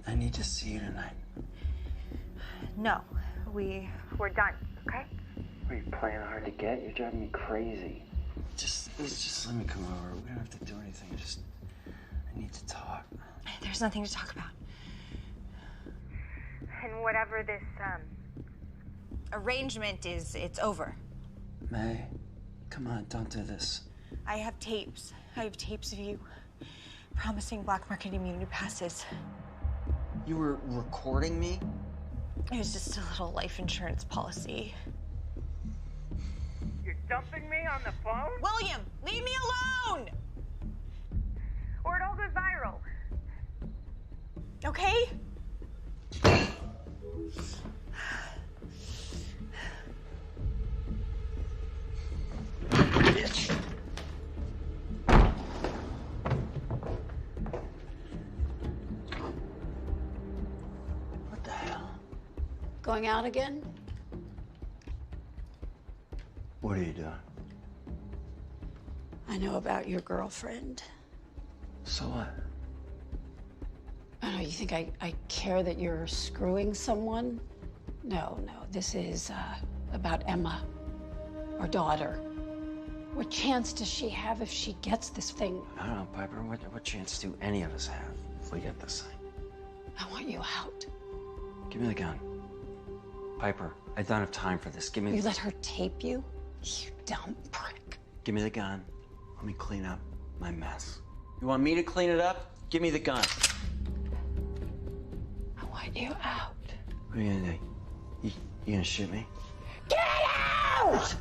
I need to see you tonight. No, we're done, okay? Are you playing hard to get? You're driving me crazy. Just let me come over. We don't have to do anything. I need to talk. There's nothing to talk about. And whatever this, arrangement is, it's over. May, come on, don't do this. I have tapes. I have tapes of you promising black market immunity passes. You were recording me? It was just a little life insurance policy. You're dumping me on the phone? William, leave me alone! Or it all goes viral. Okay? What the hell? Going out again? What are you doing? I know about your girlfriend. So what? I don't know, you think I care that you're screwing someone? No, this is about Emma, our daughter. What chance does she have if she gets this thing? I don't know, Piper. What chance do any of us have if we get this thing? I want you out. Give me the gun. Piper, I don't have time for this. Give me. You let her tape you? You dumb prick. Give me the gun. Let me clean up my mess. You want me to clean it up? Give me the gun. I want you out. What are you gonna do? You gonna shoot me? Get out!